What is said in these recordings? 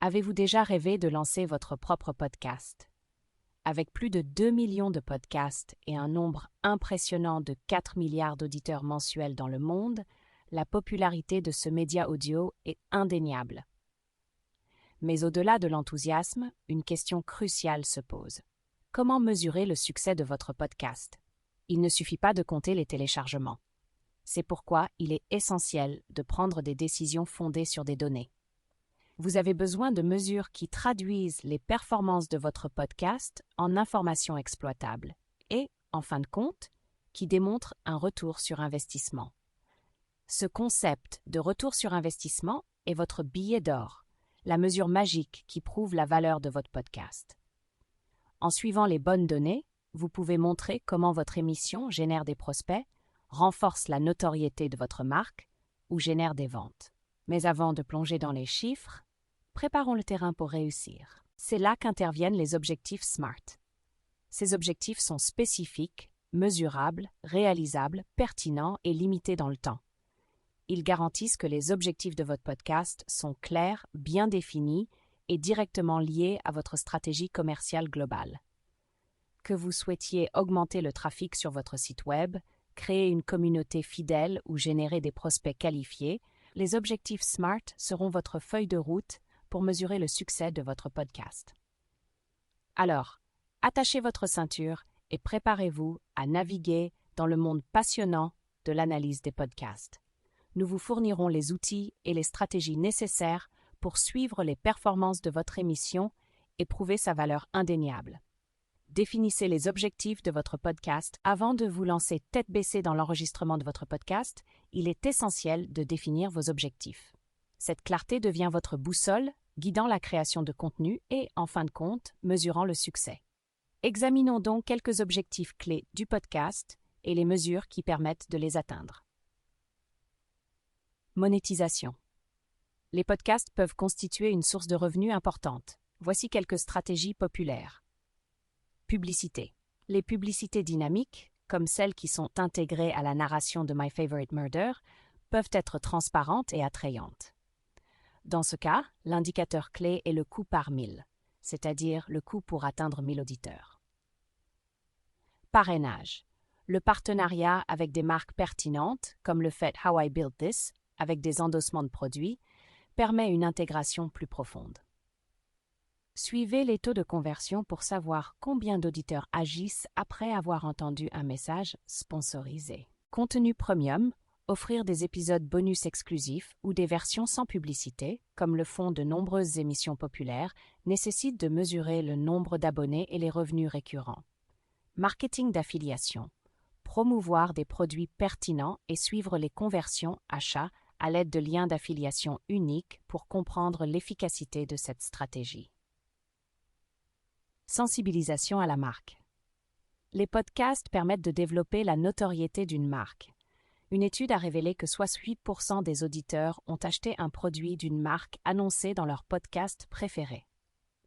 Avez-vous déjà rêvé de lancer votre propre podcast? Avec plus de 2 millions de podcasts et un nombre impressionnant de 4 milliards d'auditeurs mensuels dans le monde, la popularité de ce média audio est indéniable. Mais au-delà de l'enthousiasme, une question cruciale se pose. Comment mesurer le succès de votre podcast? Il ne suffit pas de compter les téléchargements. C'est pourquoi il est essentiel de prendre des décisions fondées sur des données. Vous avez besoin de mesures qui traduisent les performances de votre podcast en informations exploitables et, en fin de compte, qui démontrent un retour sur investissement. Ce concept de retour sur investissement est votre billet d'or, la mesure magique qui prouve la valeur de votre podcast. En suivant les bonnes données, vous pouvez montrer comment votre émission génère des prospects, renforce la notoriété de votre marque ou génère des ventes. Mais avant de plonger dans les chiffres, préparons le terrain pour réussir. C'est là qu'interviennent les objectifs SMART. Ces objectifs sont spécifiques, mesurables, réalisables, pertinents et limités dans le temps. Ils garantissent que les objectifs de votre podcast sont clairs, bien définis et directement liés à votre stratégie commerciale globale. Que vous souhaitiez augmenter le trafic sur votre site web, créer une communauté fidèle ou générer des prospects qualifiés, les objectifs SMART seront votre feuille de route pour mesurer le succès de votre podcast. Alors, attachez votre ceinture et préparez-vous à naviguer dans le monde passionnant de l'analyse des podcasts. Nous vous fournirons les outils et les stratégies nécessaires pour suivre les performances de votre émission et prouver sa valeur indéniable. Définissez les objectifs de votre podcast avant de vous lancer tête baissée dans l'enregistrement de votre podcast. Il est essentiel de définir vos objectifs. Cette clarté devient votre boussole, guidant la création de contenu et, en fin de compte, mesurant le succès. Examinons donc quelques objectifs clés du podcast et les mesures qui permettent de les atteindre. Monétisation. Les podcasts peuvent constituer une source de revenus importante. Voici quelques stratégies populaires. Publicité. Les publicités dynamiques, comme celles qui sont intégrées à la narration de My Favorite Murder, peuvent être transparentes et attrayantes. Dans ce cas, l'indicateur clé est le coût par 1000, c'est-à-dire le coût pour atteindre 1000 auditeurs. Parrainage. Le partenariat avec des marques pertinentes, comme le fait How I Built This, avec des endossements de produits, permet une intégration plus profonde. Suivez les taux de conversion pour savoir combien d'auditeurs agissent après avoir entendu un message sponsorisé. Contenu premium. Offrir des épisodes bonus exclusifs ou des versions sans publicité, comme le font de nombreuses émissions populaires, nécessite de mesurer le nombre d'abonnés et les revenus récurrents. Marketing d'affiliation. Promouvoir des produits pertinents et suivre les conversions achats à l'aide de liens d'affiliation uniques pour comprendre l'efficacité de cette stratégie. Sensibilisation à la marque. Les podcasts permettent de développer la notoriété d'une marque. Une étude a révélé que 68% des auditeurs ont acheté un produit d'une marque annoncée dans leur podcast préféré.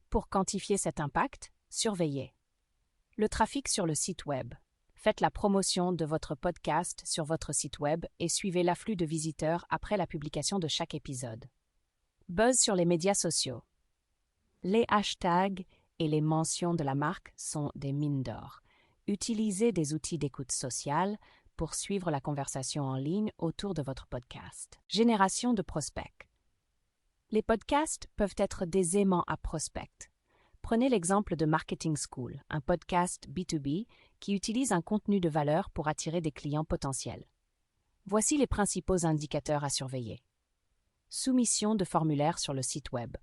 Pour quantifier cet impact, surveillez le trafic sur le site web. Faites la promotion de votre podcast sur votre site web et suivez l'afflux de visiteurs après la publication de chaque épisode. Buzz sur les médias sociaux. Les hashtags et les mentions de la marque sont des mines d'or. Utilisez des outils d'écoute sociale pour suivre la conversation en ligne autour de votre podcast. Génération de prospects. Les podcasts peuvent être des aimants à prospects. Prenez l'exemple de Marketing School, un podcast B2B qui utilise un contenu de valeur pour attirer des clients potentiels. Voici les principaux indicateurs à surveiller. Soumission de formulaires sur le site web.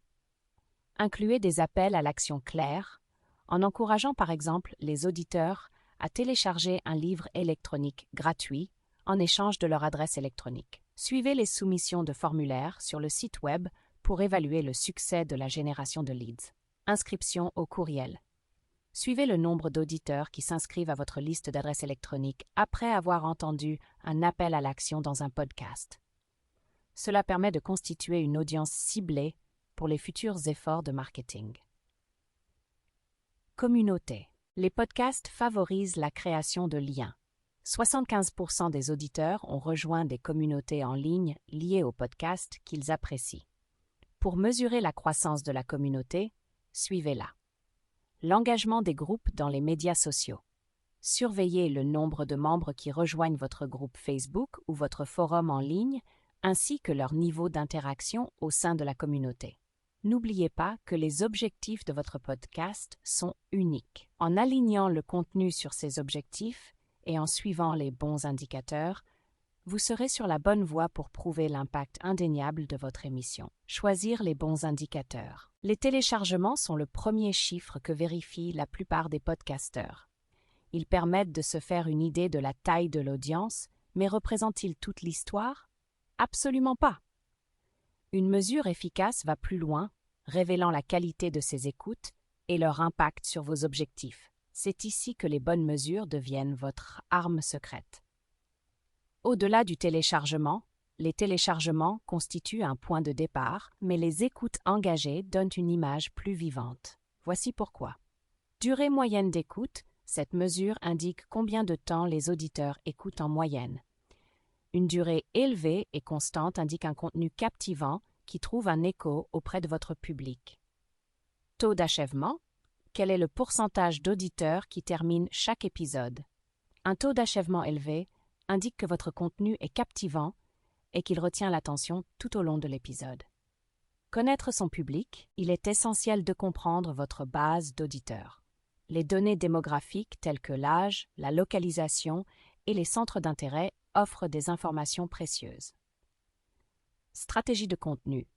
Incluez des appels à l'action clairs, en encourageant par exemple les auditeurs à télécharger un livre électronique gratuit en échange de leur adresse électronique. Suivez les soumissions de formulaires sur le site web pour évaluer le succès de la génération de leads. Inscription au courriel. Suivez le nombre d'auditeurs qui s'inscrivent à votre liste d'adresses électroniques après avoir entendu un appel à l'action dans un podcast. Cela permet de constituer une audience ciblée pour les futurs efforts de marketing. Communauté. Les podcasts favorisent la création de liens. 75% des auditeurs ont rejoint des communautés en ligne liées au podcast qu'ils apprécient. Pour mesurer la croissance de la communauté, suivez-la. L'engagement des groupes dans les médias sociaux. Surveillez le nombre de membres qui rejoignent votre groupe Facebook ou votre forum en ligne, ainsi que leur niveau d'interaction au sein de la communauté. N'oubliez pas que les objectifs de votre podcast sont uniques. En alignant le contenu sur ces objectifs et en suivant les bons indicateurs, vous serez sur la bonne voie pour prouver l'impact indéniable de votre émission. Choisir les bons indicateurs. Les téléchargements sont le premier chiffre que vérifient la plupart des podcasteurs. Ils permettent de se faire une idée de la taille de l'audience, mais représentent-ils toute l'histoire? Absolument pas. Une mesure efficace va plus loin, révélant la qualité de ses écoutes et leur impact sur vos objectifs. C'est ici que les bonnes mesures deviennent votre arme secrète. Au-delà du téléchargement, les téléchargements constituent un point de départ, mais les écoutes engagées donnent une image plus vivante. Voici pourquoi. Durée moyenne d'écoute, cette mesure indique combien de temps les auditeurs écoutent en moyenne. Une durée élevée et constante indique un contenu captivant qui trouve un écho auprès de votre public. Taux d'achèvement, quel est le pourcentage d'auditeurs qui terminent chaque épisode? Un taux d'achèvement élevé indique que votre contenu est captivant et qu'il retient l'attention tout au long de l'épisode. Connaître son public, il est essentiel de comprendre votre base d'auditeurs. Les données démographiques telles que l'âge, la localisation et les centres d'intérêt offrent des informations précieuses. Stratégie de contenu.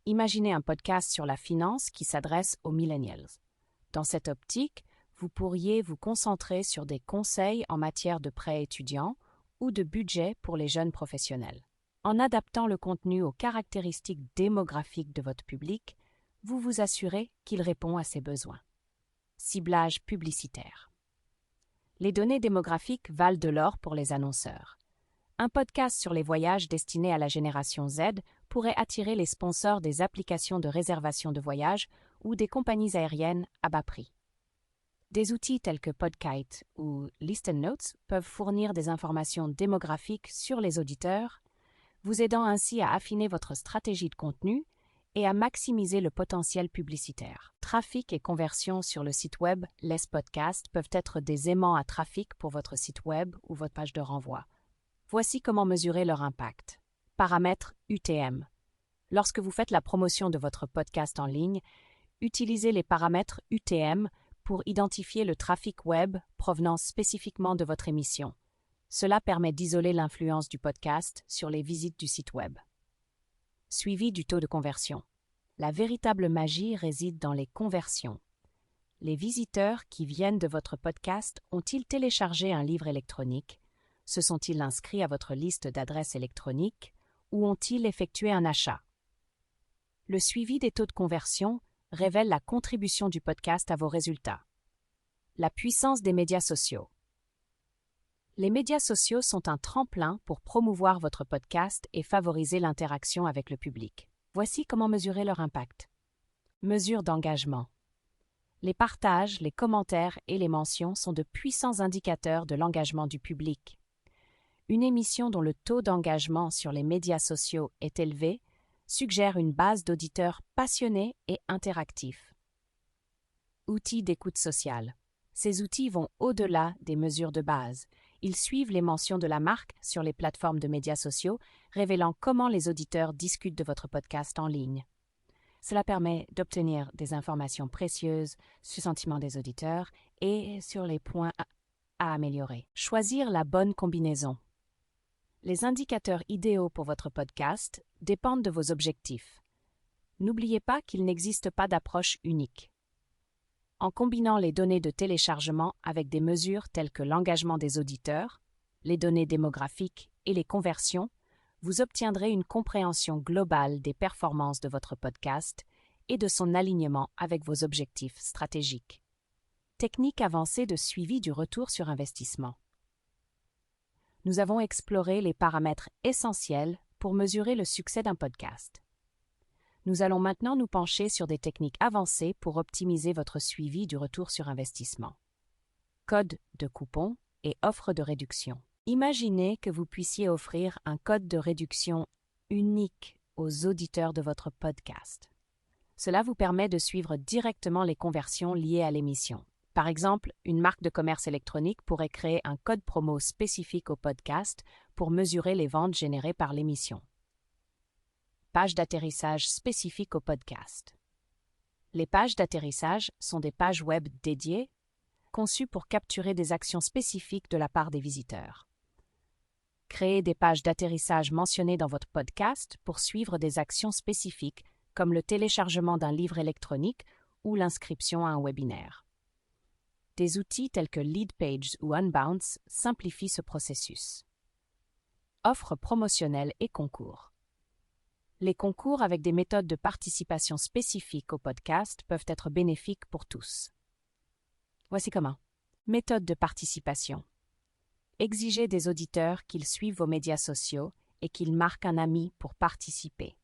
Imaginez un podcast sur la finance qui s'adresse aux millennials. Dans cette optique, vous pourriez vous concentrer sur des conseils en matière de prêts étudiants ou de budget pour les jeunes professionnels. En adaptant le contenu aux caractéristiques démographiques de votre public, vous vous assurez qu'il répond à ses besoins. Ciblage publicitaire. Les données démographiques valent de l'or pour les annonceurs. Un podcast sur les voyages destiné à la génération Z pourrait attirer les sponsors des applications de réservation de voyages ou des compagnies aériennes à bas prix. Des outils tels que Podkite ou Listen Notes peuvent fournir des informations démographiques sur les auditeurs, vous aidant ainsi à affiner votre stratégie de contenu et à maximiser le potentiel publicitaire. Trafic et conversion sur le site web Les Podcasts peuvent être des aimants à trafic pour votre site web ou votre page de renvoi. Voici comment mesurer leur impact. Paramètres UTM. Lorsque vous faites la promotion de votre podcast en ligne, utilisez les paramètres UTM pour identifier le trafic web provenant spécifiquement de votre émission. Cela permet d'isoler l'influence du podcast sur les visites du site web. Suivi du taux de conversion. La véritable magie réside dans les conversions. Les visiteurs qui viennent de votre podcast ont-ils téléchargé un livre électronique? Se sont-ils inscrits à votre liste d'adresses électroniques ou ont-ils effectué un achat? Le suivi des taux de conversion révèle la contribution du podcast à vos résultats. La puissance des médias sociaux. Les médias sociaux sont un tremplin pour promouvoir votre podcast et favoriser l'interaction avec le public. Voici comment mesurer leur impact. Mesure d'engagement. Les partages, les commentaires et les mentions sont de puissants indicateurs de l'engagement du public. Une émission dont le taux d'engagement sur les médias sociaux est élevé suggère une base d'auditeurs passionnés et interactifs. Outils d'écoute sociale. Ces outils vont au-delà des mesures de base. Ils suivent les mentions de la marque sur les plateformes de médias sociaux, révélant comment les auditeurs discutent de votre podcast en ligne. Cela permet d'obtenir des informations précieuses sur le sentiment des auditeurs et sur les points à améliorer. Choisir la bonne combinaison. Les indicateurs idéaux pour votre podcast dépendent de vos objectifs. N'oubliez pas qu'il n'existe pas d'approche unique. En combinant les données de téléchargement avec des mesures telles que l'engagement des auditeurs, les données démographiques et les conversions, vous obtiendrez une compréhension globale des performances de votre podcast et de son alignement avec vos objectifs stratégiques. Technique avancée de suivi du retour sur investissement. Nous avons exploré les paramètres essentiels pour mesurer le succès d'un podcast. Nous allons maintenant nous pencher sur des techniques avancées pour optimiser votre suivi du retour sur investissement. Code de coupon et offre de réduction. Imaginez que vous puissiez offrir un code de réduction unique aux auditeurs de votre podcast. Cela vous permet de suivre directement les conversions liées à l'émission. Par exemple, une marque de commerce électronique pourrait créer un code promo spécifique au podcast pour mesurer les ventes générées par l'émission. Page d'atterrissage spécifique au podcast. Les pages d'atterrissage sont des pages web dédiées, conçues pour capturer des actions spécifiques de la part des visiteurs. Créez des pages d'atterrissage mentionnées dans votre podcast pour suivre des actions spécifiques comme le téléchargement d'un livre électronique ou l'inscription à un webinaire. Des outils tels que Leadpage ou Unbounce simplifient ce processus. Offres promotionnelles et concours. Les concours avec des méthodes de participation spécifiques au podcast peuvent être bénéfiques pour tous. Voici comment. Méthode de participation. Exigez des auditeurs qu'ils suivent vos médias sociaux et qu'ils marquent un ami pour participer.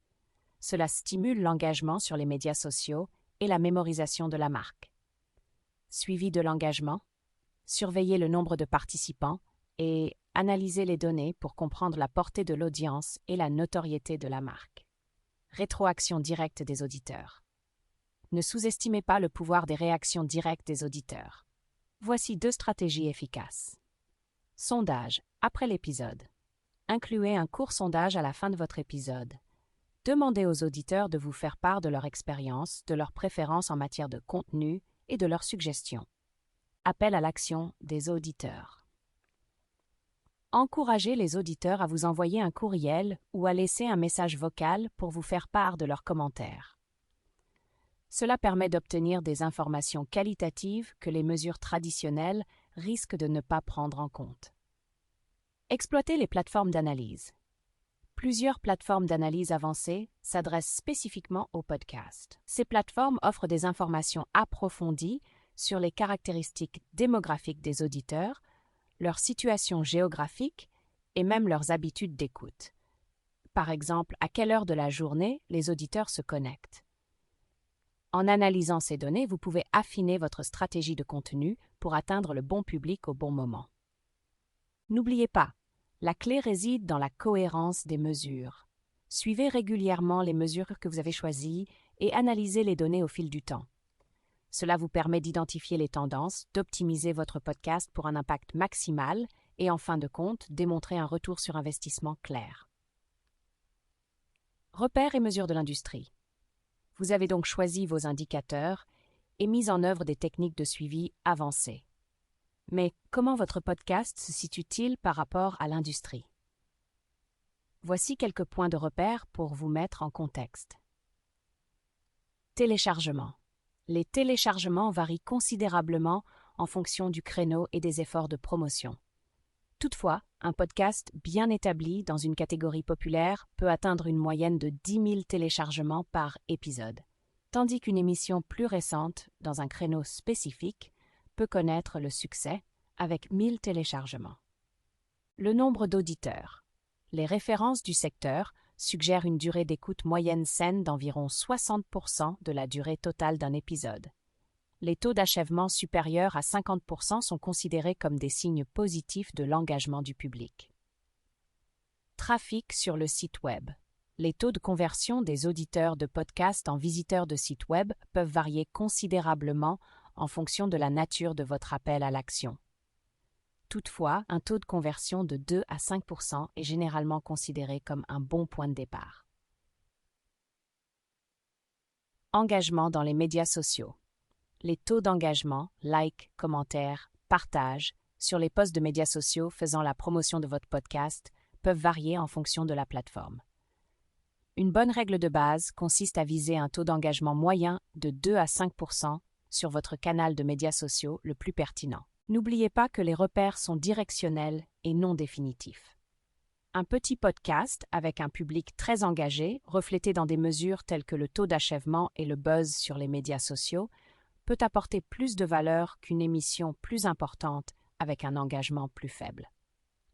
Cela stimule l'engagement sur les médias sociaux et la mémorisation de la marque. Suivi de l'engagement, surveillez le nombre de participants et analysez les données pour comprendre la portée de l'audience et la notoriété de la marque. Rétroaction directe des auditeurs. Ne sous-estimez pas le pouvoir des réactions directes des auditeurs. Voici 2 stratégies efficaces. Sondage après l'épisode. Incluez un court sondage à la fin de votre épisode. Demandez aux auditeurs de vous faire part de leur expérience, de leurs préférences en matière de contenu et de leurs suggestions. Appel à l'action des auditeurs. Encouragez les auditeurs à vous envoyer un courriel ou à laisser un message vocal pour vous faire part de leurs commentaires. Cela permet d'obtenir des informations qualitatives que les mesures traditionnelles risquent de ne pas prendre en compte. Exploitez les plateformes d'analyse. Plusieurs plateformes d'analyse avancées s'adressent spécifiquement au podcast. Ces plateformes offrent des informations approfondies sur les caractéristiques démographiques des auditeurs, leur situation géographique et même leurs habitudes d'écoute. Par exemple, à quelle heure de la journée les auditeurs se connectent. En analysant ces données, vous pouvez affiner votre stratégie de contenu pour atteindre le bon public au bon moment. N'oubliez pas, la clé réside dans la cohérence des mesures. Suivez régulièrement les mesures que vous avez choisies et analysez les données au fil du temps. Cela vous permet d'identifier les tendances, d'optimiser votre podcast pour un impact maximal et, en fin de compte, démontrer un retour sur investissement clair. Repères et mesures de l'industrie. Vous avez donc choisi vos indicateurs et mis en œuvre des techniques de suivi avancées. Mais comment votre podcast se situe-t-il par rapport à l'industrie? Voici quelques points de repère pour vous mettre en contexte. Téléchargement. Les téléchargements varient considérablement en fonction du créneau et des efforts de promotion. Toutefois, un podcast bien établi dans une catégorie populaire peut atteindre une moyenne de 10 000 téléchargements par épisode, tandis qu'une émission plus récente, dans un créneau spécifique, peut connaître le succès avec 1000 téléchargements. Le nombre d'auditeurs. Les références du secteur suggèrent une durée d'écoute moyenne saine d'environ 60% de la durée totale d'un épisode. Les taux d'achèvement supérieurs à 50% sont considérés comme des signes positifs de l'engagement du public. Trafic sur le site web. Les taux de conversion des auditeurs de podcasts en visiteurs de sites web peuvent varier considérablement en fonction de la nature de votre appel à l'action. Toutefois, un taux de conversion de 2 à 5% est généralement considéré comme un bon point de départ. Engagement dans les médias sociaux. Les taux d'engagement, likes, commentaires, partages, sur les posts de médias sociaux faisant la promotion de votre podcast peuvent varier en fonction de la plateforme. Une bonne règle de base consiste à viser un taux d'engagement moyen de 2 à 5% sur votre canal de médias sociaux le plus pertinent. N'oubliez pas que les repères sont directionnels et non définitifs. Un petit podcast avec un public très engagé, reflété dans des mesures telles que le taux d'achèvement et le buzz sur les médias sociaux, peut apporter plus de valeur qu'une émission plus importante avec un engagement plus faible.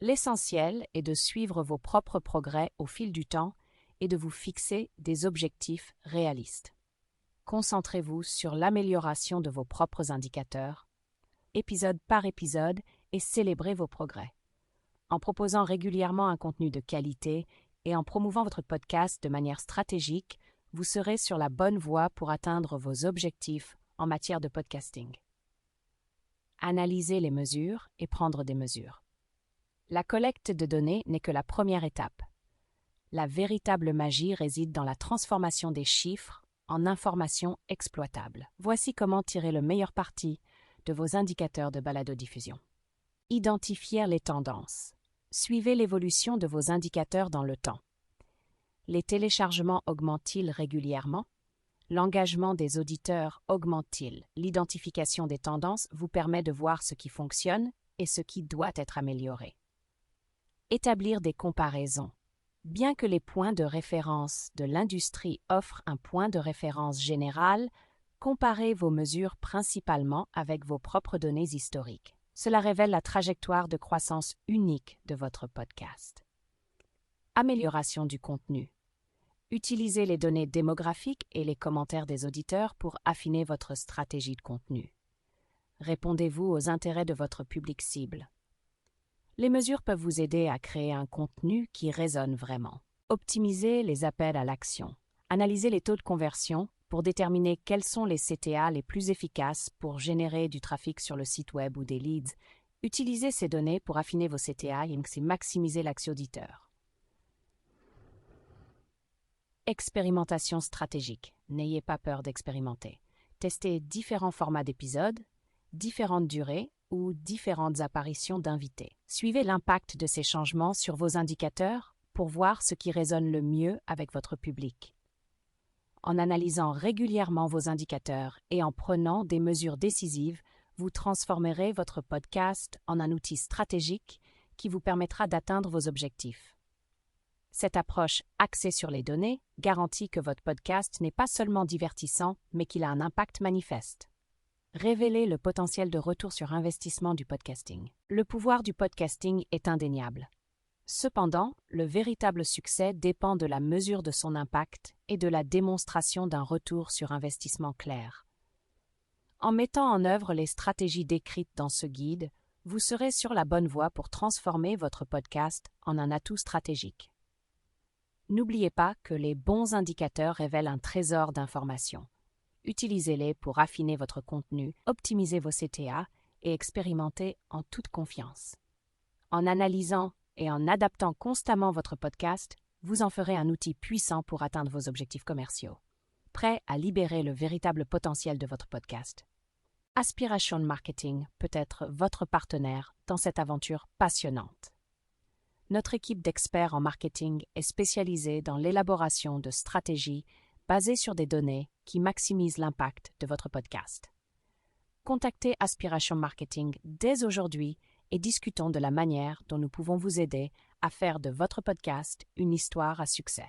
L'essentiel est de suivre vos propres progrès au fil du temps et de vous fixer des objectifs réalistes. Concentrez-vous sur l'amélioration de vos propres indicateurs, épisode par épisode, et célébrez vos progrès. En proposant régulièrement un contenu de qualité et en promouvant votre podcast de manière stratégique, vous serez sur la bonne voie pour atteindre vos objectifs en matière de podcasting. Analyser les mesures et prendre des mesures. La collecte de données n'est que la première étape. La véritable magie réside dans la transformation des chiffres en informations exploitables. Voici comment tirer le meilleur parti de vos indicateurs de balado-diffusion. Identifier les tendances. Suivez l'évolution de vos indicateurs dans le temps. Les téléchargements augmentent-ils régulièrement? L'engagement des auditeurs augmente-t-il? L'identification des tendances vous permet de voir ce qui fonctionne et ce qui doit être amélioré. Établir des comparaisons. Bien que les points de référence de l'industrie offrent un point de référence général, comparez vos mesures principalement avec vos propres données historiques. Cela révèle la trajectoire de croissance unique de votre podcast. Amélioration du contenu. Utilisez les données démographiques et les commentaires des auditeurs pour affiner votre stratégie de contenu. Répondez-vous aux intérêts de votre public cible. Les mesures peuvent vous aider à créer un contenu qui résonne vraiment. Optimisez les appels à l'action. Analysez les taux de conversion pour déterminer quels sont les CTA les plus efficaces pour générer du trafic sur le site web ou des leads. Utilisez ces données pour affiner vos CTA et maximiser l'accès auditeur. Expérimentation stratégique. N'ayez pas peur d'expérimenter. Testez différents formats d'épisodes, différentes durées ou différentes apparitions d'invités. Suivez l'impact de ces changements sur vos indicateurs pour voir ce qui résonne le mieux avec votre public. En analysant régulièrement vos indicateurs et en prenant des mesures décisives, vous transformerez votre podcast en un outil stratégique qui vous permettra d'atteindre vos objectifs. Cette approche axée sur les données garantit que votre podcast n'est pas seulement divertissant, mais qu'il a un impact manifeste. Révélez le potentiel de retour sur investissement du podcasting. Le pouvoir du podcasting est indéniable. Cependant, le véritable succès dépend de la mesure de son impact et de la démonstration d'un retour sur investissement clair. En mettant en œuvre les stratégies décrites dans ce guide, vous serez sur la bonne voie pour transformer votre podcast en un atout stratégique. N'oubliez pas que les bons indicateurs révèlent un trésor d'informations. Utilisez-les pour affiner votre contenu, optimiser vos CTA et expérimenter en toute confiance. En analysant et en adaptant constamment votre podcast, vous en ferez un outil puissant pour atteindre vos objectifs commerciaux. Prêt à libérer le véritable potentiel de votre podcast. Aspiration Marketing peut être votre partenaire dans cette aventure passionnante. Notre équipe d'experts en marketing est spécialisée dans l'élaboration de stratégies basées sur des données qui maximisent l'impact de votre podcast. Contactez Aspiration Marketing dès aujourd'hui et discutons de la manière dont nous pouvons vous aider à faire de votre podcast une histoire à succès.